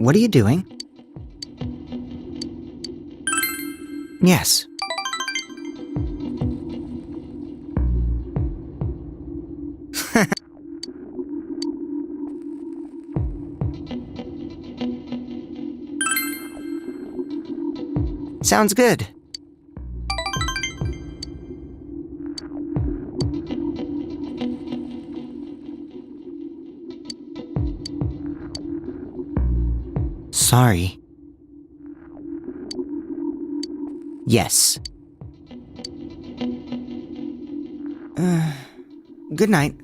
What are you doing? Yes. Sounds good. Sorry. Yes. Good night.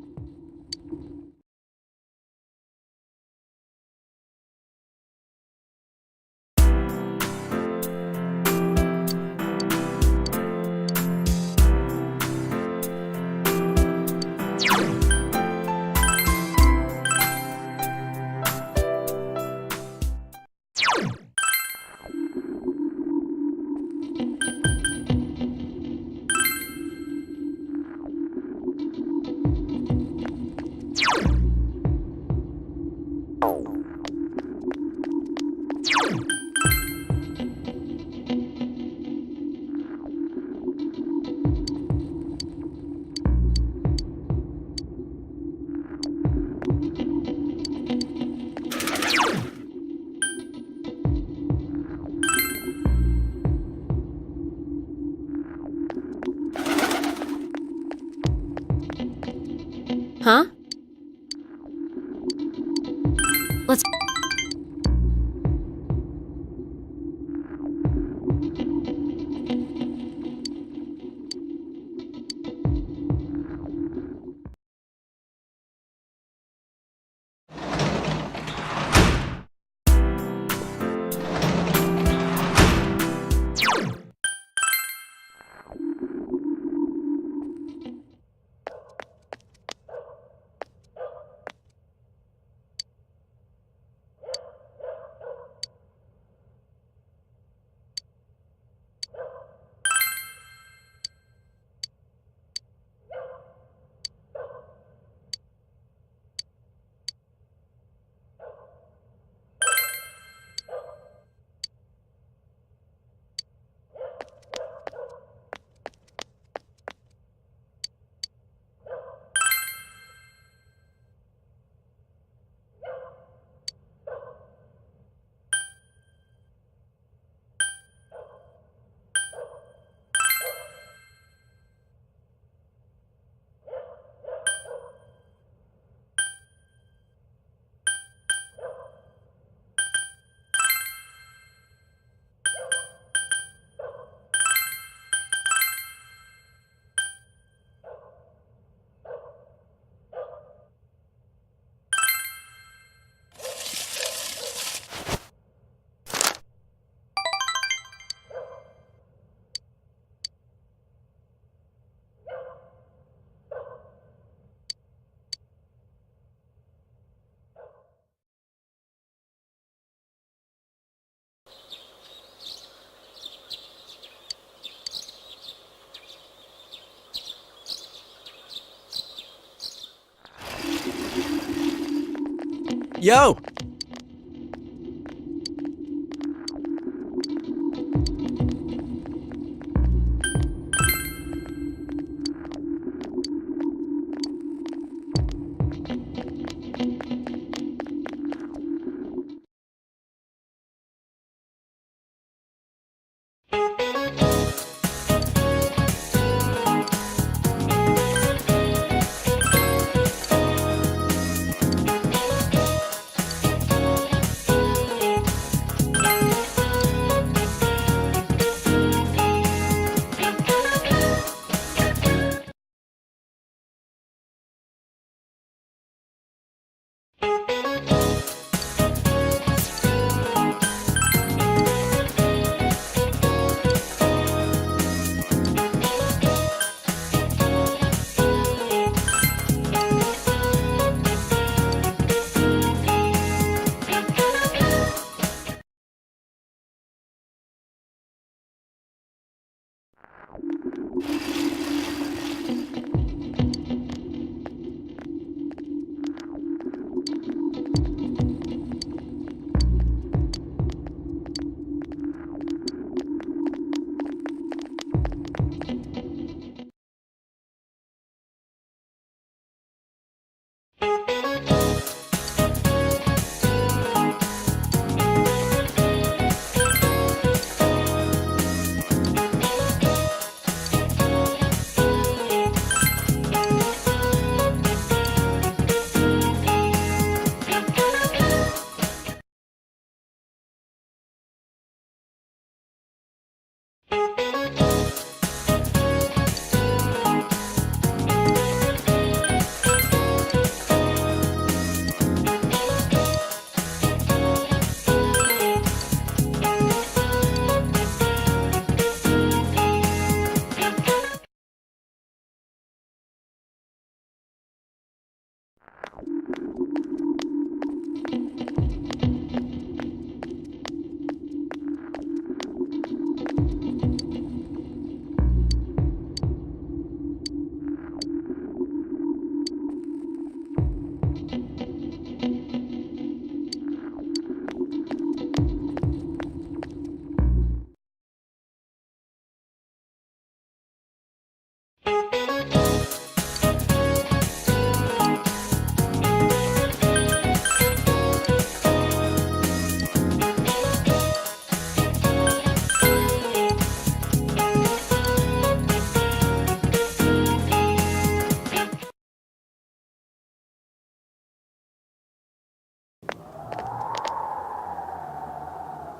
Huh? Let's... Yo!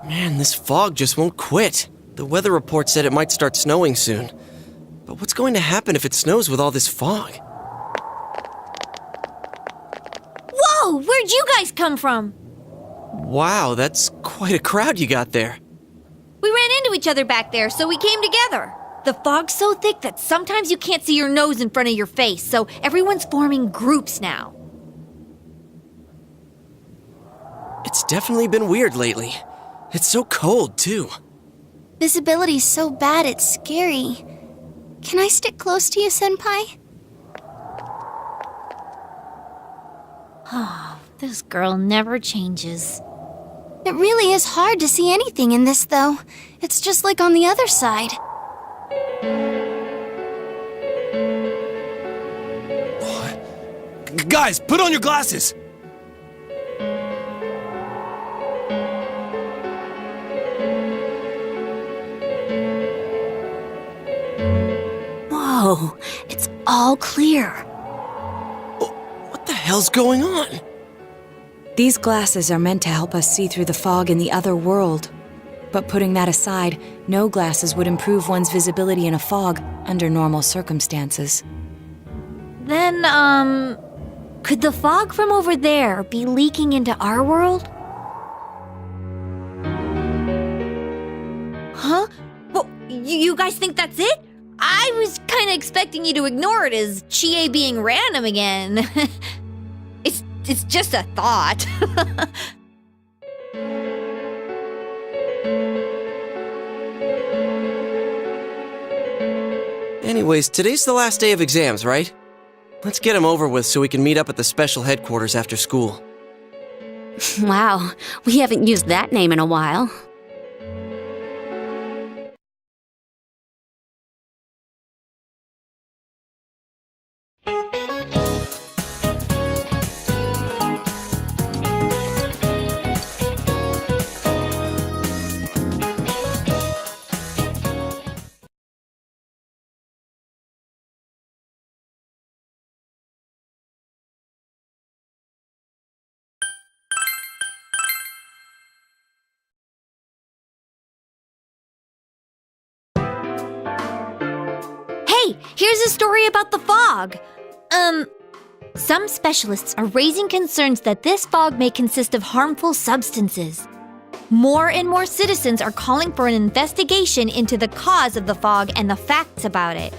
Man, this fog just won't quit. The weather report said it might start snowing soon. But what's going to happen if it snows with all this fog? Whoa! Where'd you guys come from? Wow, that's quite a crowd you got there. We ran into each other back there, so we came together. The fog's so thick that sometimes you can't see your nose in front of your face, so everyone's forming groups now. It's definitely been weird lately. It's so cold, too. Visibility's so bad it's scary. Can I stick close to you, Senpai? Oh, this girl never changes. It really is hard to see anything in this, though. It's just like on the other side. Guys, put on your glasses! Whoa, it's all clear. What the hell's going on? These glasses are meant to help us see through the fog in the other world. But putting that aside, no glasses would improve one's visibility in a fog under normal circumstances. Then, could the fog from over there be leaking into our world? Huh? Well, you guys think that's it? I was kind of expecting you to ignore it as Chie being random again. It's just a thought. Anyways, today's the last day of exams, right? Let's get them over with so we can meet up at the special headquarters after school. Wow, we haven't used that name in a while. Hey, here's a story about the fog. Some specialists are raising concerns that this fog may consist of harmful substances. More and more citizens are calling for an investigation into the cause of the fog and the facts about it.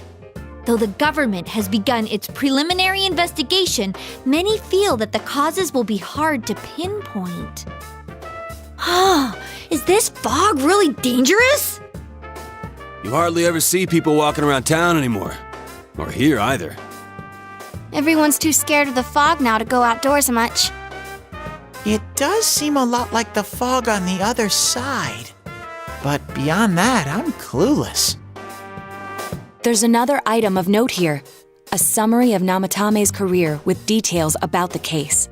Though the government has begun its preliminary investigation, many feel that the causes will be hard to pinpoint. Is this fog really dangerous? You hardly ever see people walking around town anymore. Or here either. Everyone's too scared of the fog now to go outdoors much. It does seem a lot like the fog on the other side. But beyond that, I'm clueless. There's another item of note here. A summary of Namatame's career with details about the case.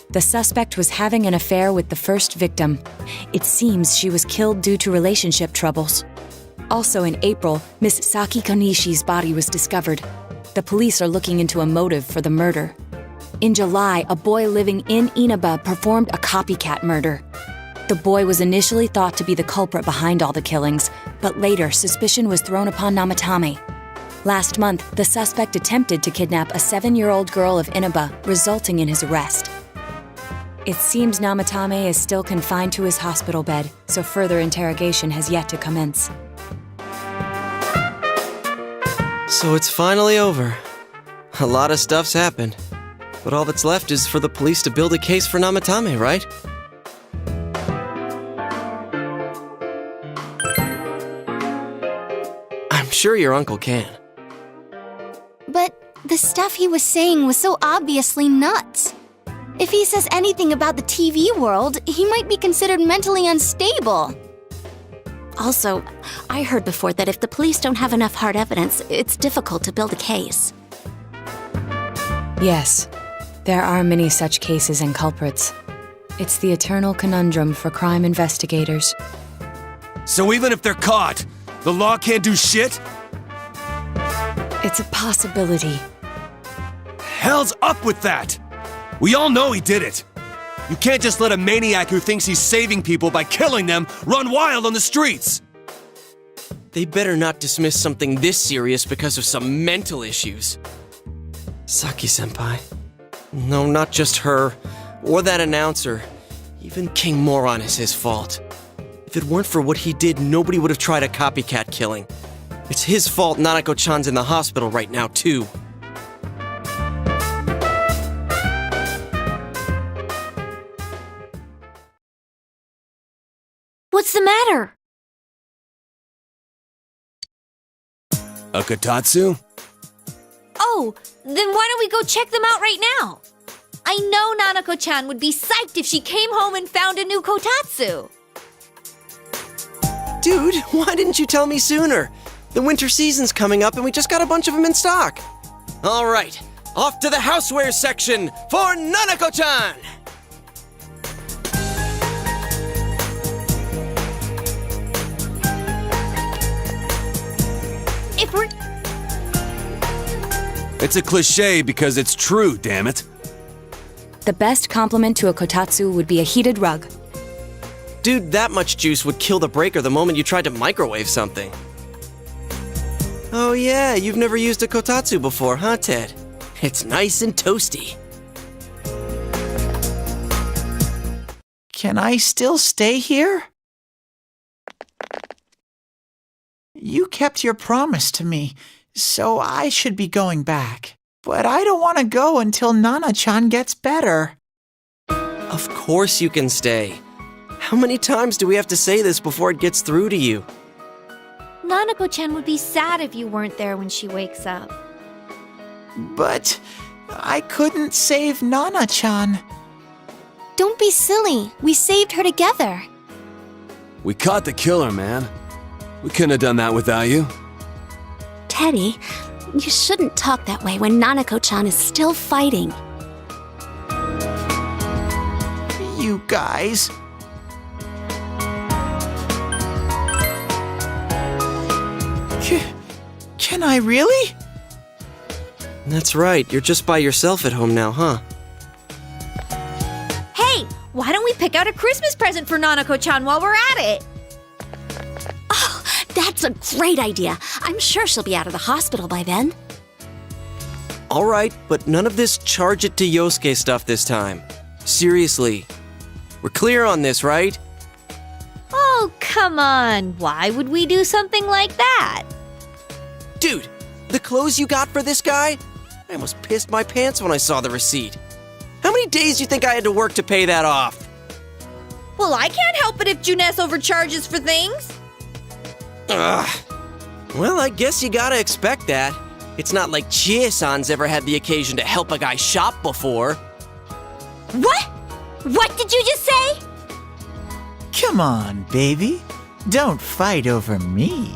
The suspect was having an affair with the first victim. It seems she was killed due to relationship troubles. Also in April, Miss Saki Konishi's body was discovered. The police are looking into a motive for the murder. In July, a boy living in Inaba performed a copycat murder. The boy was initially thought to be the culprit behind all the killings, but later suspicion was thrown upon Namatame. Last month, the suspect attempted to kidnap a 7-year-old girl of Inaba, resulting in his arrest. It seems Namatame is still confined to his hospital bed, so further interrogation has yet to commence. So it's finally over. A lot of stuff's happened. But all that's left is for the police to build a case for Namatame, right? I'm sure your uncle can. But the stuff he was saying was so obviously nuts. If he says anything about the TV world, he might be considered mentally unstable. Also, I heard before that if the police don't have enough hard evidence, it's difficult to build a case. Yes, there are many such cases and culprits. It's the eternal conundrum for crime investigators. So even if they're caught, the law can't do shit? It's a possibility. Hell's up with that! We all know he did it. You can't just let a maniac who thinks he's saving people by killing them run wild on the streets! They better not dismiss something this serious because of some mental issues. Saki-senpai. No, not just her, or that announcer. Even King Moron is his fault. If it weren't for what he did, nobody would have tried a copycat killing. It's his fault Nanako-chan's in the hospital right now, too. What's the matter? A kotatsu? Oh, then why don't we go check them out right now? I know Nanako-chan would be psyched if she came home and found a new kotatsu. Dude, why didn't you tell me sooner? The winter season's coming up and we just got a bunch of them in stock. All right, off to the houseware section for Nanako-chan! If we're... It's a cliche because it's true, damn it. The best compliment to a kotatsu would be a heated rug. Dude, that much juice would kill the breaker the moment you tried to microwave something. Oh yeah, you've never used a kotatsu before, huh, Ted? It's nice and toasty. Can I still stay here? You kept your promise to me, so I should be going back. But I don't want to go until Nana-chan gets better. Of course you can stay. How many times do we have to say this before it gets through to you? Nanako-chan would be sad if you weren't there when she wakes up. But I couldn't save Nana-chan. Don't be silly. We saved her together. We caught the killer, man. We couldn't have done that without you. Teddy, you shouldn't talk that way when Nanako-chan is still fighting. You guys. Can I really? That's right, you're just by yourself at home now, huh? Hey, why don't we pick out a Christmas present for Nanako-chan while we're at it? Oh, that's a great idea. I'm sure she'll be out of the hospital by then. All right, but none of this charge it to Yosuke stuff this time. Seriously. We're clear on this, right? Oh, come on. Why would we do something like that? Dude, the clothes you got for this guy? I almost pissed my pants when I saw the receipt. How many days do you think I had to work to pay that off? Well, I can't help it if Juness overcharges for things. Ugh. Well, I guess you gotta expect that. It's not like Chie-san's ever had the occasion to help a guy shop before. What? What did you just say? Come on, baby. Don't fight over me.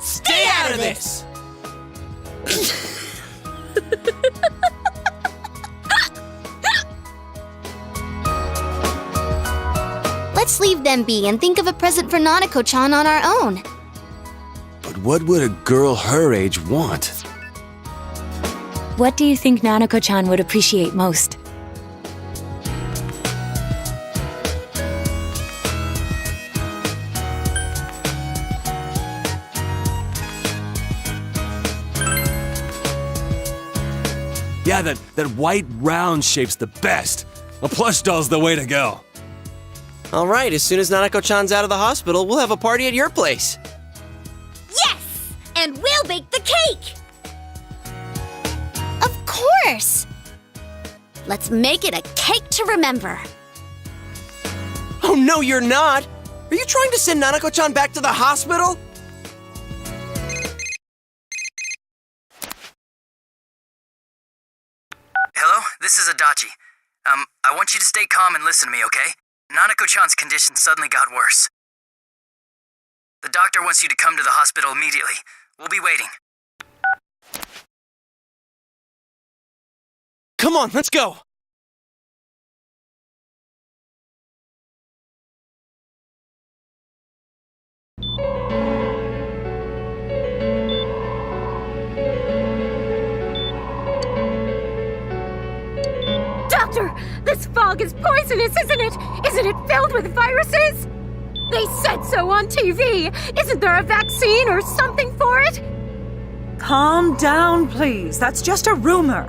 Stay out of this! Let's leave them be and think of a present for Nanako-chan on our own. But what would a girl her age want? What do you think Nanako-chan would appreciate most? Yeah, that white round shape's the best. A plush doll's the way to go. All right, as soon as Nanako-chan's out of the hospital, we'll have a party at your place. Yes! And we'll bake the cake! Of course! Let's make it a cake to remember. Oh, no, you're not! Are you trying to send Nanako-chan back to the hospital? Hello, this is Adachi. I want you to stay calm and listen to me, okay? Nanako-chan's condition suddenly got worse. The doctor wants you to come to the hospital immediately. We'll be waiting. Come on, let's go! Doctor, this fog is poisonous, isn't it? Isn't it filled with viruses? They said so on TV. Isn't there a vaccine or something for it? Calm down, please. That's just a rumor.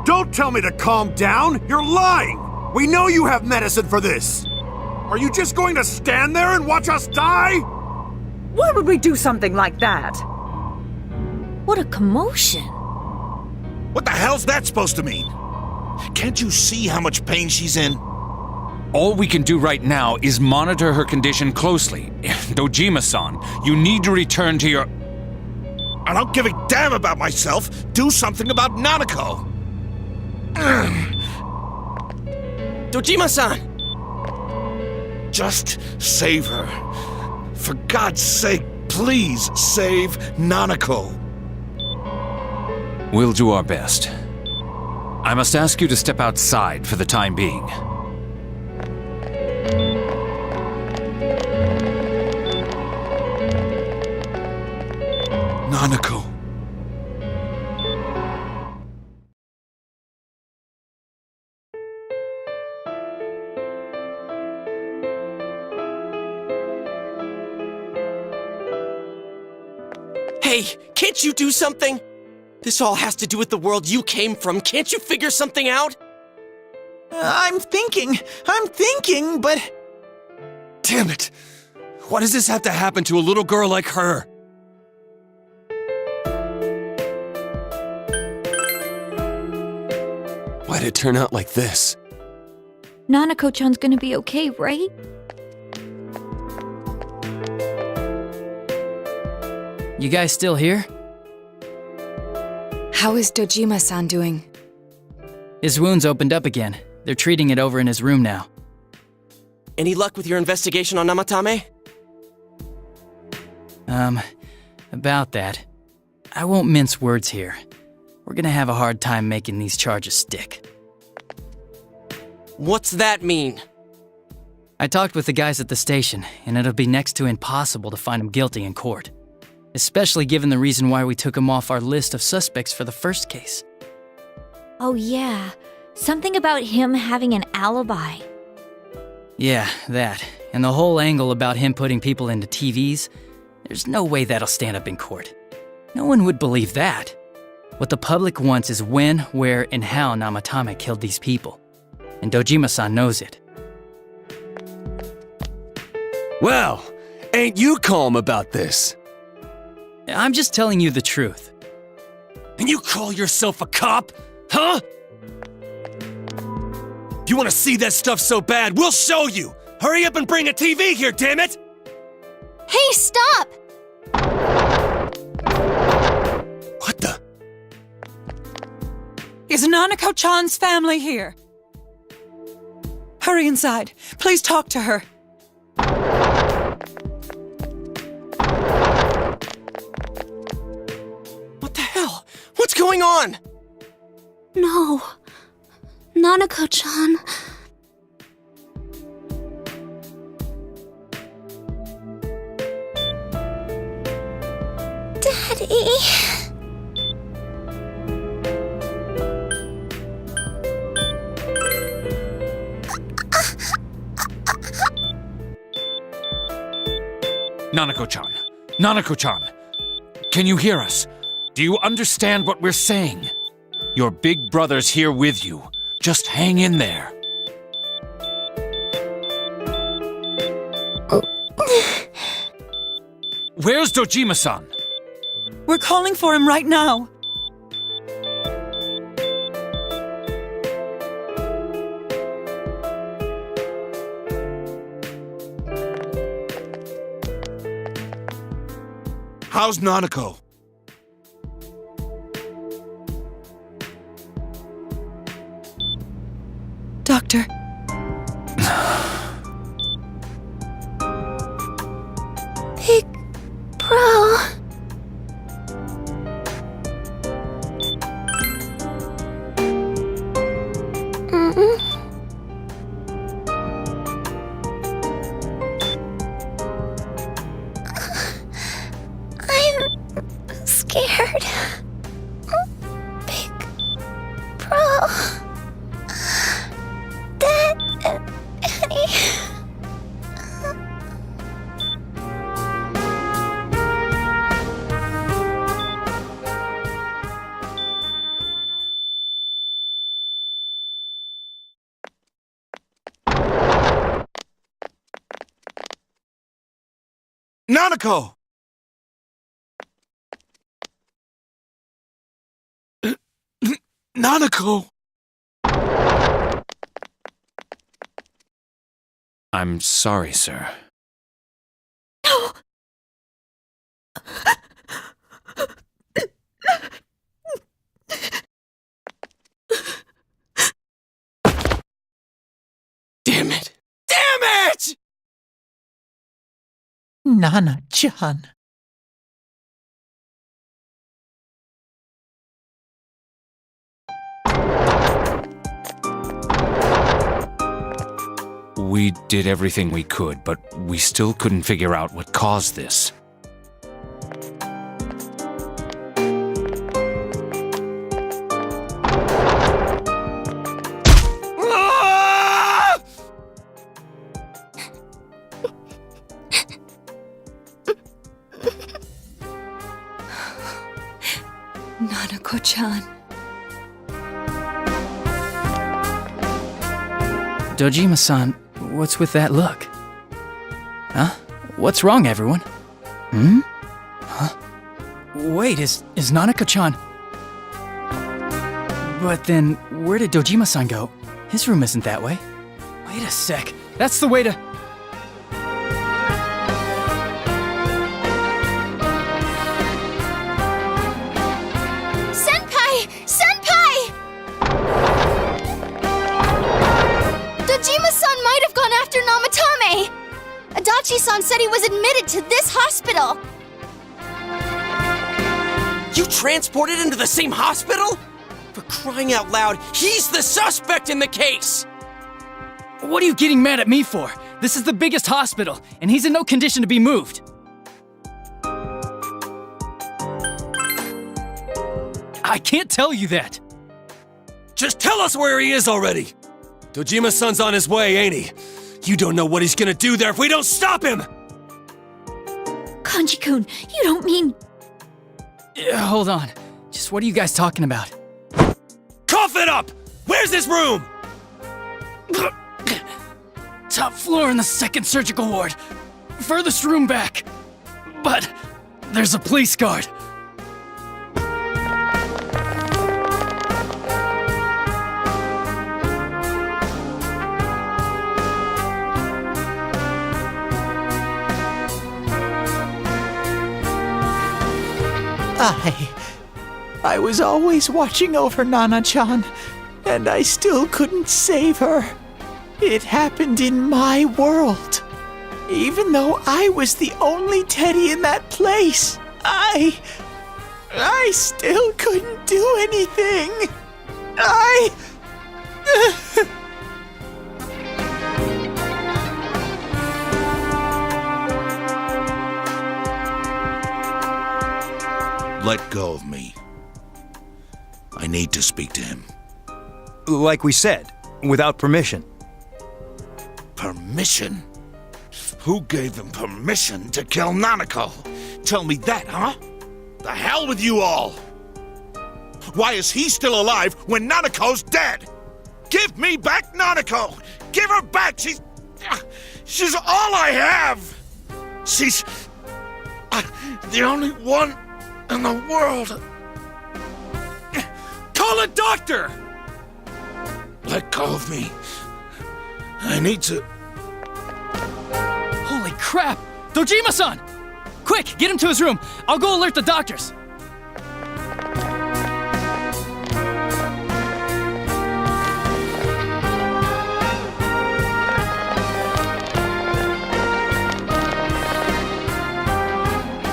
Don't tell me to calm down! You're lying! We know you have medicine for this! Are you just going to stand there and watch us die? Why would we do something like that? What a commotion. What the hell's that supposed to mean? Can't you see how much pain she's in? All we can do right now is monitor her condition closely. Dojima-san, you need to return to your... I don't give a damn about myself. Do something about Nanako. Dojima-san! Just save her. For God's sake, please save Nanako. We'll do our best. I must ask you to step outside for the time being. Nanako. Hey, can't you do something? This all has to do with the world you came from. Can't you figure something out? I'm thinking, but... Damn it! Why does this have to happen to a little girl like her? Why'd it turn out like this? Nanako-chan's gonna be okay, right? You guys still here? How is Dojima-san doing? His wound's opened up again. They're treating it over in his room now. Any luck with your investigation on Namatame? About that. I won't mince words here. We're gonna have a hard time making these charges stick. What's that mean? I talked with the guys at the station, and it'll be next to impossible to find him guilty in court. Especially given the reason why we took him off our list of suspects for the first case. Oh yeah, something about him having an alibi. Yeah, that. And the whole angle about him putting people into TVs, there's no way that'll stand up in court. No one would believe that. What the public wants is when, where, and how Namatame killed these people. And Dojima-san knows it. Well, ain't you calm about this? I'm just telling you the truth. And you call yourself a cop? Huh? You want to see that stuff so bad, we'll show you! Hurry up and bring a TV here, damn it! Hey, stop! What the? Is Nanako-chan's family here? Hurry inside. Please talk to her. What the hell? What's going on? No. Nanako-chan. Daddy... Nanako-chan! Nanako-chan! Can you hear us? Do you understand what we're saying? Your big brother's here with you. Just hang in there. Where's Dojima-san? We're calling for him right now. How's Nanako? Doctor. Big bro... Nanako! Nanako! I'm sorry, sir. Damn it! Damn it! Nana-chan. We did everything we could, but we still couldn't figure out what caused this. Nanako-chan. Dojima-san, what's with that look? Huh? What's wrong, everyone? Hmm? Huh? Wait, is Nanako-chan... But then, where did Dojima-san go? His room isn't that way. Wait a sec. That's the way to... Senpai! Senpai! Dojima-san might have gone after Namatame! Adachi-san said he was admitted to this hospital! You transported him to the same hospital? For crying out loud, he's the suspect in the case! What are you getting mad at me for? This is the biggest hospital, and he's in no condition to be moved. I can't tell you that. Just tell us where he is already! Dojima-san's on his way, ain't he? You don't know what he's gonna do there if we don't stop him! Kanji-kun, you don't mean... Hold on. Just what are you guys talking about? Cough it up! Where's his room? Top floor in the second surgical ward. Furthest room back. But there's a police guard. I was always watching over Nana-chan, and I still couldn't save her. It happened in my world. Even though I was the only teddy in that place, I still couldn't do anything. Let go of me. I need to speak to him. Like we said, without permission. Permission? Who gave them permission to kill Nanako? Tell me that, huh? The hell with you all! Why is he still alive when Nanako's dead? Give me back Nanako! Give her back! She's all I have! She's the only one in the world. Call a doctor! Let go of me. I need to... Holy crap! Dojima-san! Quick, get him to his room. I'll go alert the doctors.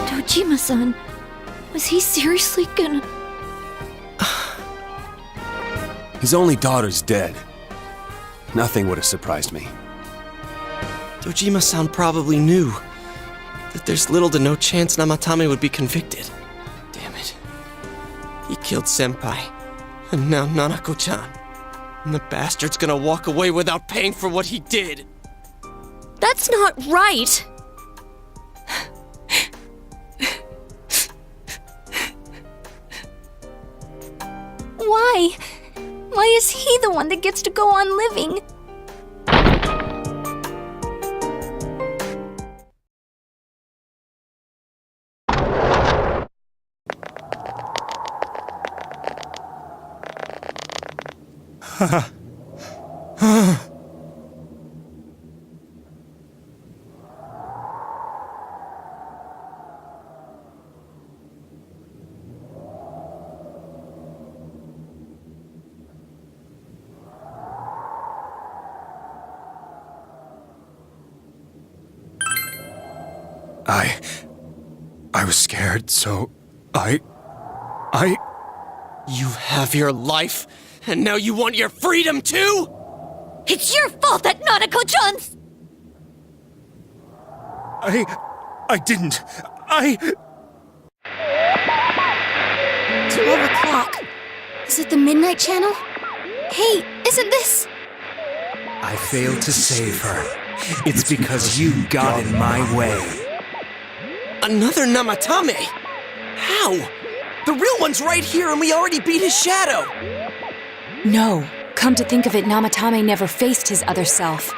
Dojima-san, was he seriously gonna... His only daughter's dead. Nothing would have surprised me. Dojima-san probably knew that there's little to no chance Namatame would be convicted. Damn it. He killed Senpai, and now Nanako-chan. And the bastard's gonna walk away without paying for what he did. That's not right! Why? Why is he the one that gets to go on living? I was scared, so I... You have your life, and now you want your freedom too? It's your fault that Nanako-chan's... I didn't. 12 o'clock. Is it the Midnight Channel? Hey, isn't this... I failed to save her. It's because you got in my way. Another Namatame? How? The real one's right here and we already beat his shadow! No, come to think of it, Namatame never faced his other self.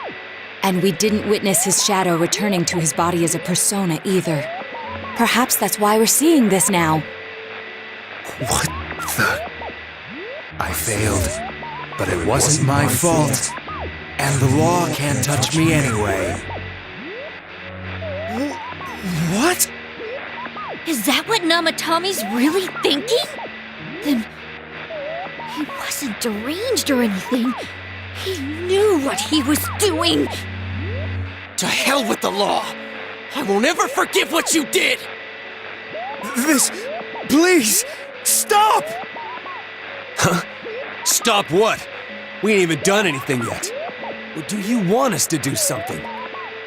And we didn't witness his shadow returning to his body as a persona either. Perhaps that's why we're seeing this now. What the... I failed, but it wasn't my fault. And the law can't touch me anyway. What? Is that what Namatame's really thinking? Then... he wasn't deranged or anything. He knew what he was doing! To hell with the law! I won't ever forgive what you did! This... Please! Stop! Huh? Stop what? We ain't even done anything yet. Or do you want us to do something?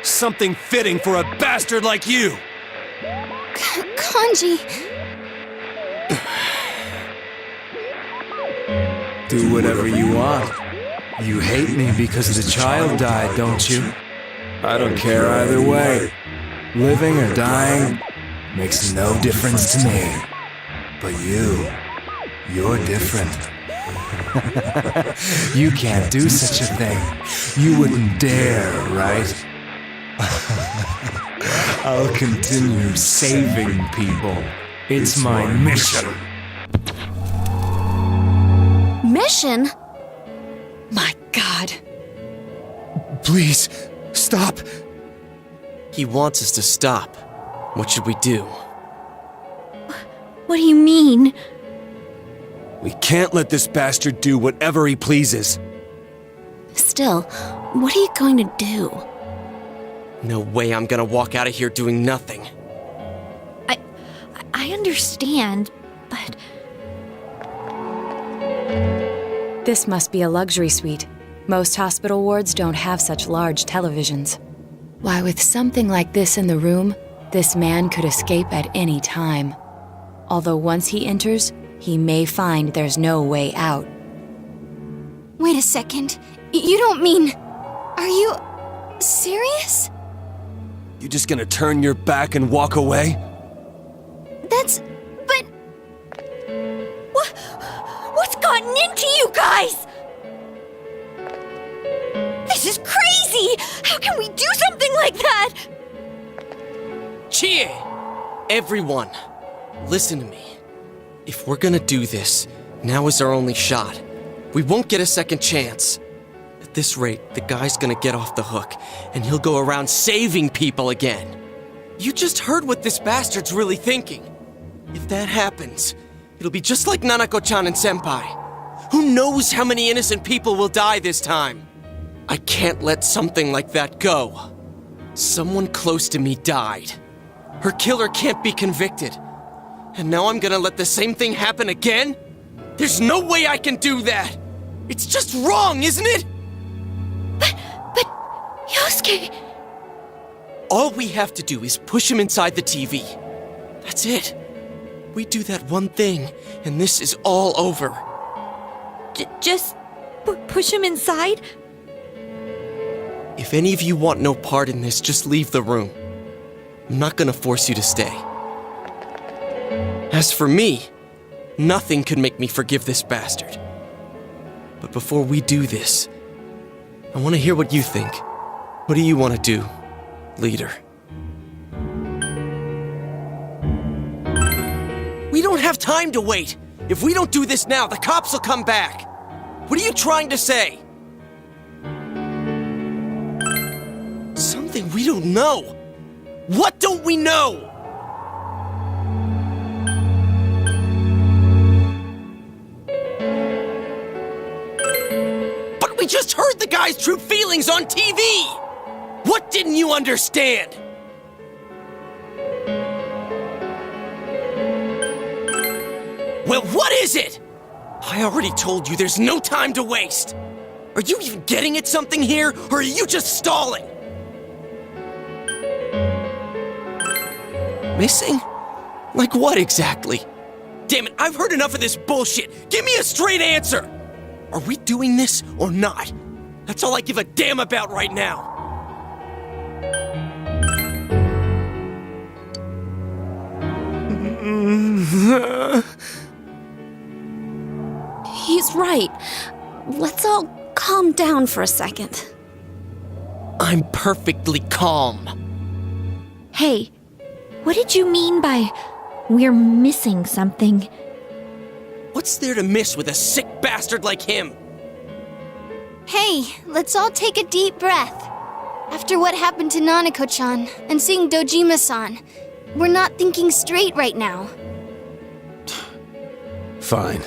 Something fitting for a bastard like you! Kanji... Do whatever you want. You hate me because the child died, don't you? I don't care either way. Living or dying makes no difference to me. But you're different. You can't do such a thing. You wouldn't dare, right? I'll continue saving people. It's my mission. Mission? My God. Please, stop. He wants us to stop. What should we do? What do you mean? We can't let this bastard do whatever he pleases. Still, what are you going to do? No way I'm gonna walk out of here doing nothing. I understand, but... This must be a luxury suite. Most hospital wards don't have such large televisions. Why, with something like this in the room, this man could escape at any time. Although once he enters, he may find there's no way out. Wait a second. You don't mean... Are you... serious? You just gonna turn your back and walk away? That's... but... What's gotten into you guys? This is crazy! How can we do something like that? Chie! Everyone, listen to me. If we're gonna do this, now is our only shot. We won't get a second chance. At this rate, the guy's gonna get off the hook, and he'll go around saving people again. You just heard what this bastard's really thinking. If that happens, it'll be just like Nanako-chan and Senpai. Who knows how many innocent people will die this time? I can't let something like that go. Someone close to me died. Her killer can't be convicted. And now I'm gonna let the same thing happen again? There's no way I can do that! It's just wrong, isn't it? But... Yosuke... All we have to do is push him inside the TV. That's it. We do that one thing, and this is all over. Just... push him inside? If any of you want no part in this, just leave the room. I'm not gonna force you to stay. As for me, nothing could make me forgive this bastard. But before we do this, I want to hear what you think. What do you want to do, leader? We don't have time to wait! If we don't do this now, the cops will come back! What are you trying to say? Something we don't know. What don't we know? But we just heard the guy's true feelings on TV! What didn't you understand? Well, what is it? I already told you there's no time to waste. Are you even getting at something here, or are you just stalling? Missing? Like what exactly? Damn it, I've heard enough of this bullshit. Give me a straight answer. Are we doing this or not? That's all I give a damn about right now. He's right. Let's all calm down for a second. I'm perfectly calm. Hey, what did you mean by we're missing something? What's there to miss with a sick bastard like him? Hey, let's all take a deep breath. After what happened to Nanako-chan and seeing Dojima-san, we're not thinking straight right now. Fine.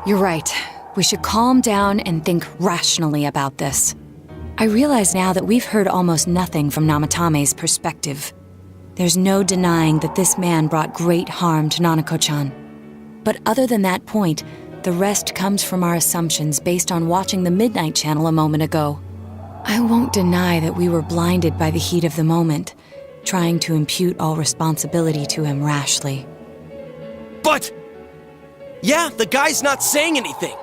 You're right. We should calm down and think rationally about this. I realize now that we've heard almost nothing from Namatame's perspective. There's no denying that this man brought great harm to Nanako-chan. But other than that point, the rest comes from our assumptions based on watching the Midnight Channel a moment ago. I won't deny that we were blinded by the heat of the moment, trying to impute all responsibility to him rashly. But... yeah, the guy's not saying anything.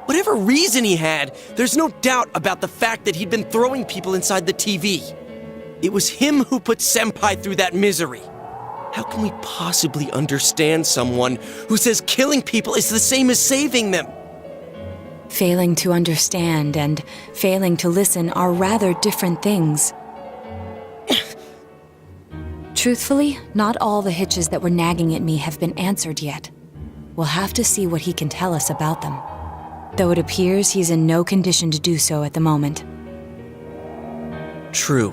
Whatever reason he had, there's no doubt about the fact that he'd been throwing people inside the TV. It was him who put Senpai through that misery. How can we possibly understand someone who says killing people is the same as saving them? Failing to understand and failing to listen are rather different things. Truthfully, not all the hitches that were nagging at me have been answered yet. We'll have to see what he can tell us about them. Though it appears he's in no condition to do so at the moment. True.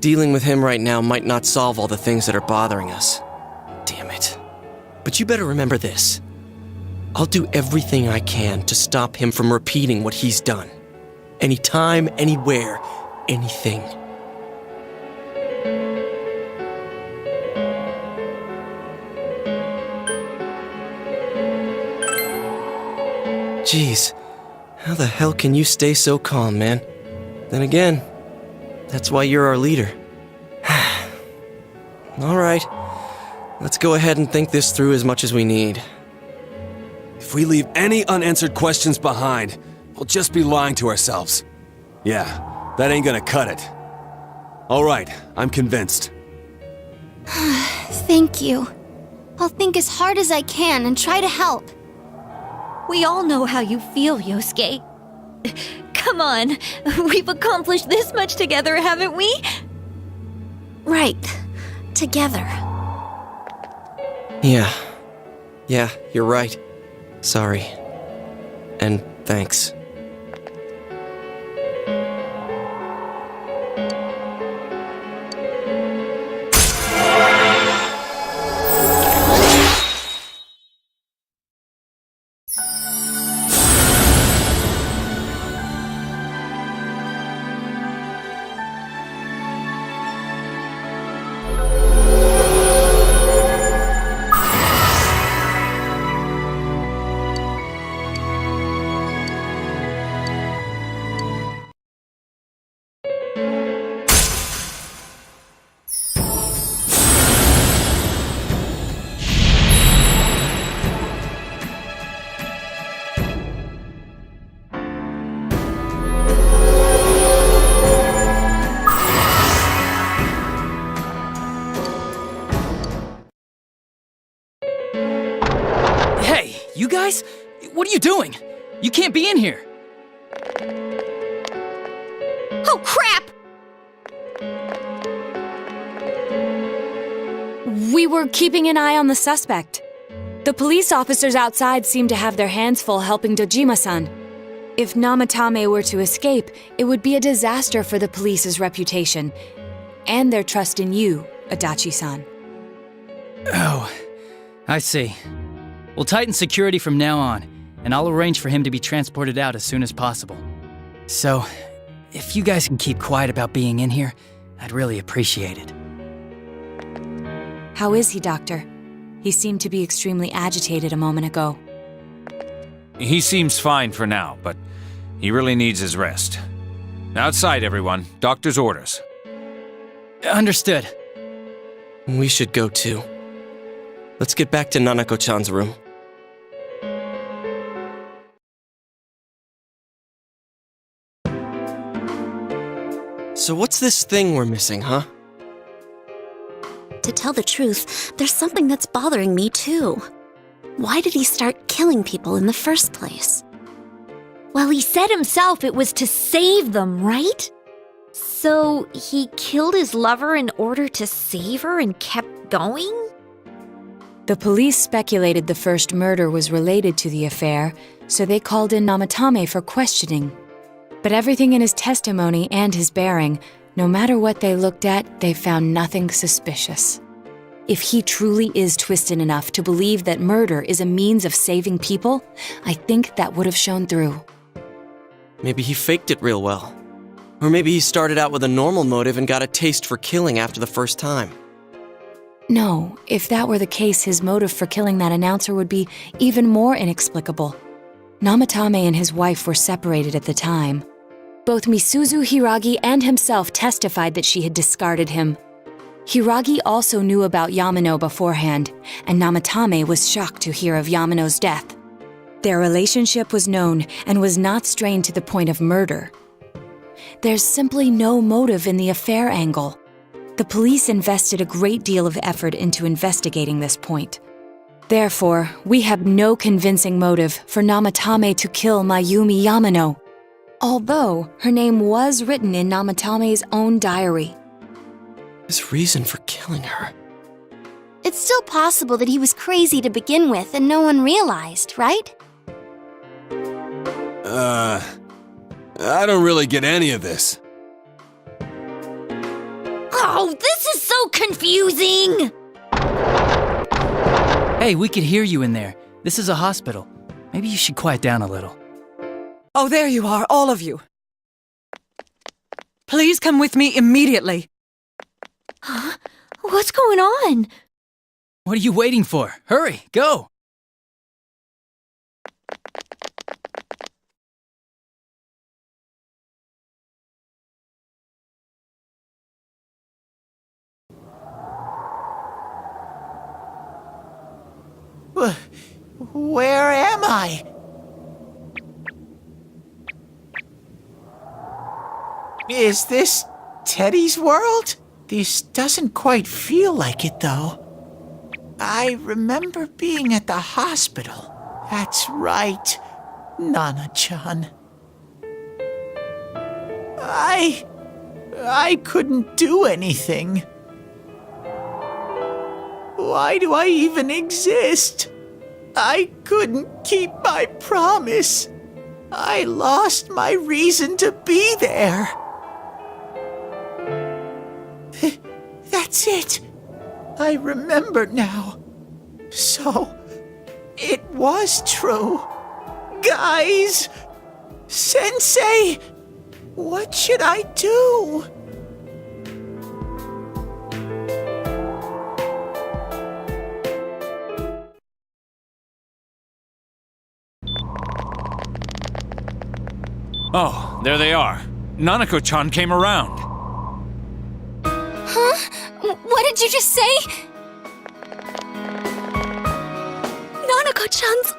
Dealing with him right now might not solve all the things that are bothering us. Damn it. But you better remember this. I'll do everything I can to stop him from repeating what he's done. Anytime, anywhere, anything. Jeez, how the hell can you stay so calm, man? Then again, that's why you're our leader. All right, let's go ahead and think this through as much as we need. If we leave any unanswered questions behind, we'll just be lying to ourselves. Yeah, that ain't gonna cut it. All right, I'm convinced. Thank you. I'll think as hard as I can and try to help. We all know how you feel, Yosuke. Come on, we've accomplished this much together, haven't we? Right. Together. Yeah, you're right. Sorry. And thanks. You guys? What are you doing? You can't be in here. Oh, crap! We were keeping an eye on the suspect. The police officers outside seem to have their hands full helping Dojima-san. If Namatame were to escape, it would be a disaster for the police's reputation and their trust in you, Adachi-san. Oh, I see. We'll tighten security from now on, and I'll arrange for him to be transported out as soon as possible. So, if you guys can keep quiet about being in here, I'd really appreciate it. How is he, Doctor? He seemed to be extremely agitated a moment ago. He seems fine for now, but he really needs his rest. Outside, everyone. Doctor's orders. Understood. We should go too. Let's get back to Nanako-chan's room. So what's this thing we're missing, huh? To tell the truth, there's something that's bothering me too. Why did he start killing people in the first place? Well, he said himself it was to save them, right? So he killed his lover in order to save her and kept going? The police speculated the first murder was related to the affair, so they called in Namatame for questioning. But everything in his testimony and his bearing, no matter what they looked at, they found nothing suspicious. If he truly is twisted enough to believe that murder is a means of saving people, I think that would have shown through. Maybe he faked it real well. Or maybe he started out with a normal motive and got a taste for killing after the first time. No, if that were the case, his motive for killing that announcer would be even more inexplicable. Namatame and his wife were separated at the time. Both Misuzu Hiragi and himself testified that she had discarded him. Hiragi also knew about Yamano beforehand, and Namatame was shocked to hear of Yamano's death. Their relationship was known and was not strained to the point of murder. There's simply no motive in the affair angle. The police invested a great deal of effort into investigating this point. Therefore, we have no convincing motive for Namatame to kill Mayumi Yamano, although her name was written in Namatame's own diary. His reason for killing her. It's still possible that he was crazy to begin with and no one realized, right? I don't really get any of this. Oh, this is so confusing! Hey, we could hear you in there. This is a hospital. Maybe you should quiet down a little. Oh, there you are, all of you. Please come with me immediately. Huh? What's going on? What are you waiting for? Hurry, go! Where am I? Is this Teddy's world? This doesn't quite feel like it, though. I remember being at the hospital. That's right, Nana-chan. I couldn't do anything. Why do I even exist? I couldn't keep my promise. I lost my reason to be there. That's it. I remember now. So, it was true. Guys! Sensei! What should I do? Oh, there they are. Nanako-chan came around. Huh? What did you just say? Nanako-chan's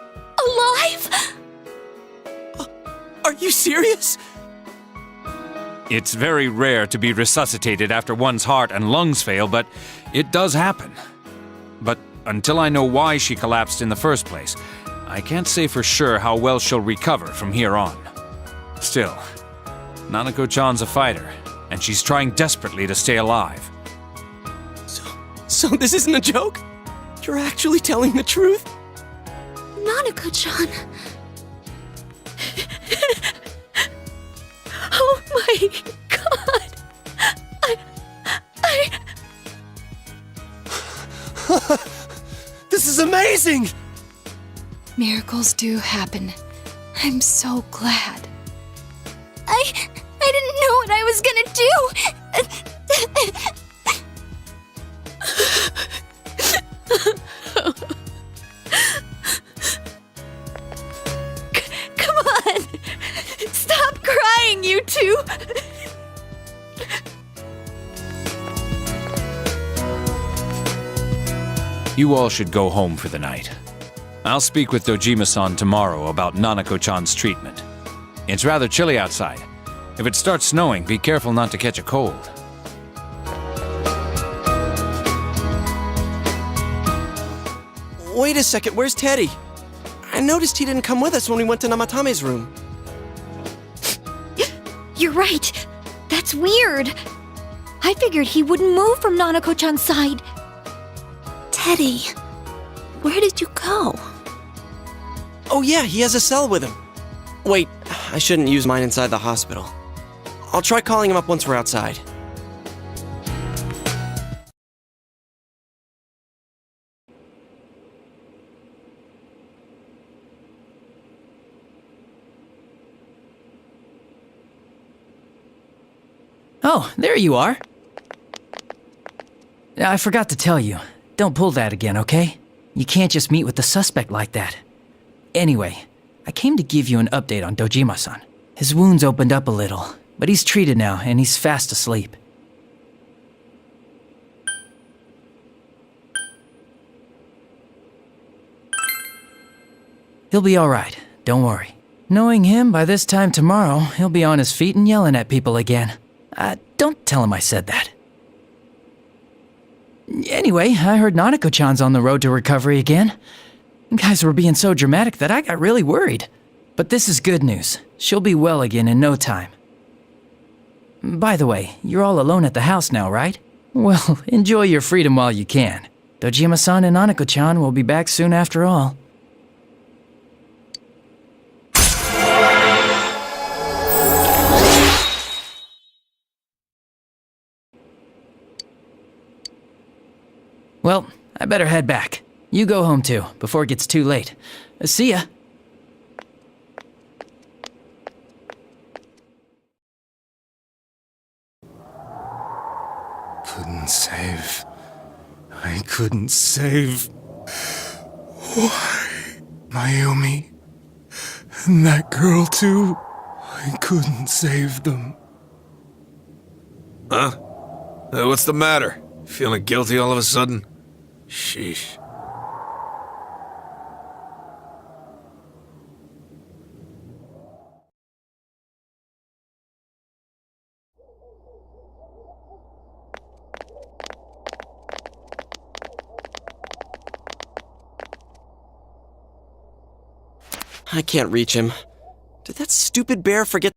alive? Are you serious? It's very rare to be resuscitated after one's heart and lungs fail, but it does happen. But until I know why she collapsed in the first place, I can't say for sure how well she'll recover from here on. Still, Nanako-chan's a fighter, and she's trying desperately to stay alive. So this isn't a joke? You're actually telling the truth? Nanako-chan. Oh my god. This is amazing! Miracles do happen. I'm so glad. I didn't know what I was gonna do. Come on! Stop crying, you two! You all should go home for the night. I'll speak with Dojima-san tomorrow about Nanako-chan's treatment. It's rather chilly outside. If it starts snowing, be careful not to catch a cold. Wait a second, where's Teddy? I noticed he didn't come with us when we went to Namatame's room. You're right. That's weird. I figured he wouldn't move from Nanako-chan's side. Teddy, where did you go? Oh yeah, he has a cell with him. Wait, I shouldn't use mine inside the hospital. I'll try calling him up once we're outside. Oh, there you are. I forgot to tell you. Don't pull that again, okay? You can't just meet with the suspect like that. Anyway, I came to give you an update on Dojima-san. His wounds opened up a little, but he's treated now and he's fast asleep. He'll be alright, don't worry. Knowing him, by this time tomorrow, he'll be on his feet and yelling at people again. Don't tell him I said that. Anyway, I heard Nanako-chan's on the road to recovery again. You guys were being so dramatic that I got really worried. But this is good news. She'll be well again in no time. By the way, you're all alone at the house now, right? Well, enjoy your freedom while you can. Dojima-san and Nanako-chan will be back soon after all. Well, I better head back. You go home too, before it gets too late. See ya. Couldn't save. I couldn't save. Why? Mayumi. And that girl too. I couldn't save them. Huh? What's the matter? Feeling guilty all of a sudden? Sheesh. I can't reach him. Did that stupid bear forget